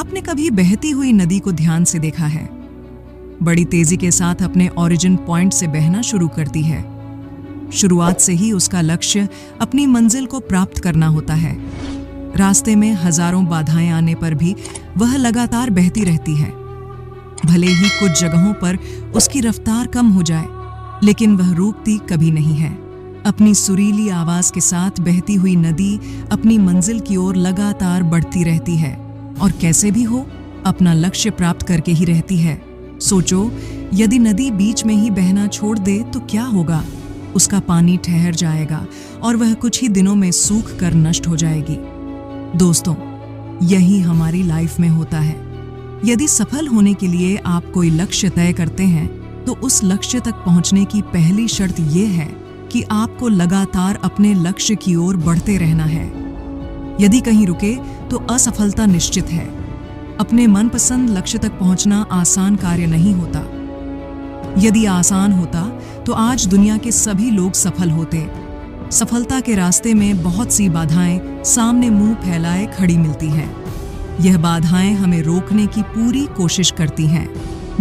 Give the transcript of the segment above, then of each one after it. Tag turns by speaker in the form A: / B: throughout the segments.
A: आपने कभी बहती हुई नदी को ध्यान से देखा है? बड़ी तेजी के साथ अपने ओरिजिन पॉइंट से बहना शुरू करती है। शुरुआत से ही उसका लक्ष्य अपनी मंजिल को प्राप्त करना होता है। रास्ते में हजारों बाधाएं आने पर भी वह लगातार बहती रहती है। भले ही कुछ जगहों पर उसकी रफ्तार कम हो जाए, लेकिन वह रुकती कभी नहीं है। अपनी सुरीली आवाज के साथ बहती हुई नदी अपनी मंजिल की ओर लगातार बढ़ती रहती है और कैसे भी हो अपना लक्ष्य प्राप्त करके ही रहती है। सोचो, यदि नदी बीच में ही बहना छोड़ दे तो क्या होगा? उसका पानी ठहर जाएगा और वह कुछ ही दिनों में सूख कर नष्ट हो जाएगी। दोस्तों, यही हमारी लाइफ में होता है। यदि सफल होने के लिए आप कोई लक्ष्य तय करते हैं तो उस लक्ष्य तक पहुंचने की पहली शर्त यह है कि आपको लगातार अपने लक्ष्य की ओर बढ़ते रहना है। यदि कहीं रुके तो असफलता निश्चित है। अपने मनपसंद लक्ष्य तक पहुंचना आसान कार्य नहीं होता। यदि आसान होता तो आज दुनिया के सभी लोग सफल होते। सफलता के रास्ते में बहुत सी बाधाएं सामने मुंह फैलाए खड़ी मिलती हैं। यह बाधाएं हमें रोकने की पूरी कोशिश करती हैं।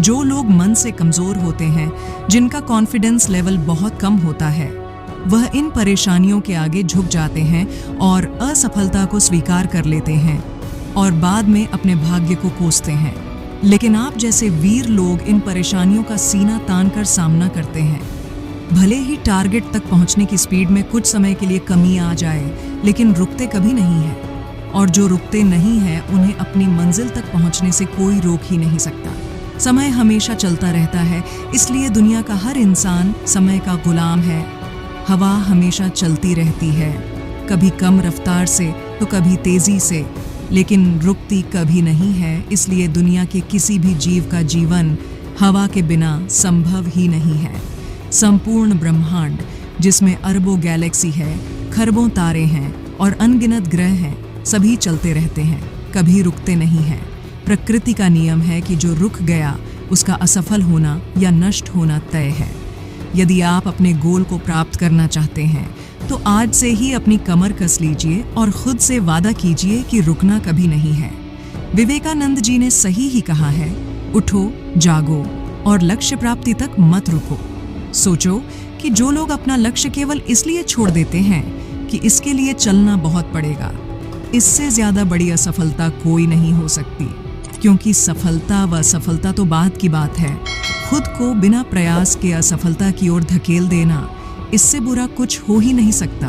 A: जो लोग मन से कमजोर होते हैं, जिनका कॉन्फिडेंस लेवल बहुत कम होता है, वह इन परेशानियों के आगे झुक जाते हैं और असफलता को स्वीकार कर लेते हैं और बाद में अपने भाग्य को कोसते हैं। लेकिन आप जैसे वीर लोग इन परेशानियों का सीना तान कर सामना करते हैं। भले ही टारगेट तक पहुंचने की स्पीड में कुछ समय के लिए कमी आ जाए, लेकिन रुकते कभी नहीं है। और जो रुकते नहीं हैं, उन्हें अपनी मंजिल तक पहुंचने से कोई रोक ही नहीं सकता। समय हमेशा चलता रहता है, इसलिए दुनिया का हर इंसान समय का गुलाम है। हवा हमेशा चलती रहती है, कभी कम रफ्तार से तो कभी तेजी से, लेकिन रुकती कभी नहीं है। इसलिए दुनिया के किसी भी जीव का जीवन हवा के बिना संभव ही नहीं है। संपूर्ण ब्रह्मांड, जिसमें अरबों गैलेक्सी है, खरबों तारे हैं और अनगिनत ग्रह हैं, सभी चलते रहते हैं, कभी रुकते नहीं हैं। प्रकृति का नियम है कि जो रुक गया उसका असफल होना या नष्ट होना तय है। यदि आप अपने गोल को प्राप्त करना चाहते हैं तो आज से ही अपनी कमर कस लीजिए और खुद से वादा कीजिए कि रुकना कभी नहीं है। विवेकानंद जी ने सही ही कहा है, उठो, जागो और लक्ष्य प्राप्ति तक मत रुको। सोचो कि जो लोग अपना लक्ष्य केवल इसलिए छोड़ देते हैं कि इसके लिए चलना बहुत पड़ेगा, इससे ज्यादा बड़ी असफलता कोई नहीं हो सकती। क्योंकि सफलता व असफलता तो बाद की बात है। खुद को बिना प्रयास के असफलता की ओर धकेल देना, इससे बुरा कुछ हो ही नहीं सकता।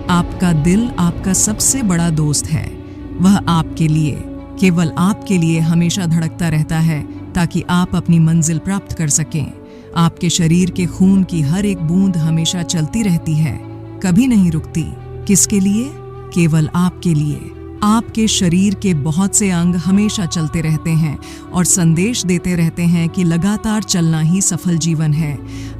A: आपका दिल आपका सबसे बड़ा दोस्त है। वह आपके लिए, केवल आपके लिए हमेशा धड़कता रहता है ताकि आप अपनी मंजिल प्राप्त कर सकें। आपके शरीर के खून की हर एक बूंद हमेशा चलती रहती है, कभी नहीं रुकती। किसके लिए? केवल आपके लिए। आपके शरीर के बहुत से अंग हमेशा चलते रहते हैं और संदेश देते रहते हैं कि लगातार चलना ही सफल जीवन है।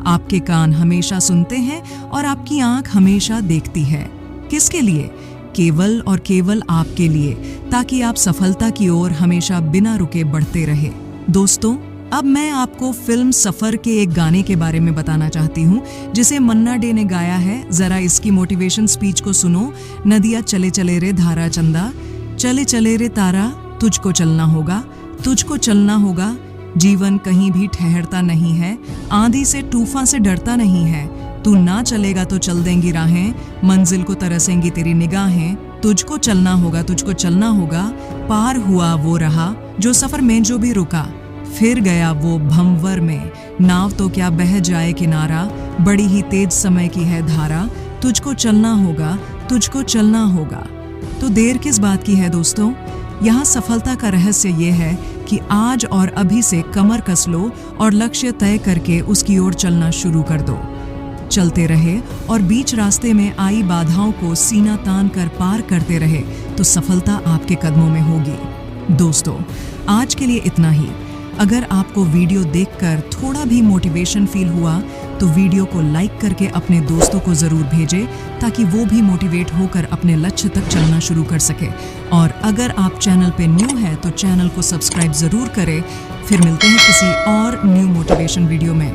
A: आपके कान हमेशा सुनते हैं और आपकी आंख हमेशा देखती है। किसके लिए? केवल और केवल आपके लिए, ताकि आप सफलता की ओर हमेशा बिना रुके बढ़ते रहे। दोस्तों, अब मैं आपको फिल्म सफर के एक गाने के बारे में बताना चाहती हूँ, जिसे मन्ना डे ने गाया है। जरा इसकी मोटिवेशन स्पीच को सुनो। नदिया चले चले रे धारा चंदा, चले चले रे तारा, तुझको चलना होगा, तुझको चलना होगा। जीवन कहीं भी ठहरता नहीं है, आंधी से तूफान से डरता नहीं है। तू ना चलेगा तो चल देंगी राहें, मंजिल को तरसेंगी तेरी निगाहें। तुझको चलना होगा, तुझको चलना होगा। पार हुआ वो रहा जो सफर में जो भी रुका, फिर गया वो भंवर में। नाव तो क्या बह जाए किनारा, बड़ी ही तेज समय की है धारा। तुझको चलना होगा, तुझको चलना होगा। तो देर किस बात की है दोस्तों? यहाँ सफलता का रहस्य ये है कि आज और अभी से कमर कस लो और लक्ष्य तय करके उसकी ओर चलना शुरू कर दो। चलते रहे और बीच रास्ते में आई बाधाओं को सीना तान कर पार करते रहे तो सफलता आपके कदमों में होगी। दोस्तों, आज के लिए इतना ही। अगर आपको वीडियो देखकर थोड़ा भी मोटिवेशन फील हुआ तो वीडियो को लाइक करके अपने दोस्तों को ज़रूर भेजें, ताकि वो भी मोटिवेट होकर अपने लक्ष्य तक चलना शुरू कर सके। और अगर आप चैनल पे न्यू हैं तो चैनल को सब्सक्राइब ज़रूर करें। फिर मिलते हैं किसी और न्यू मोटिवेशन वीडियो में।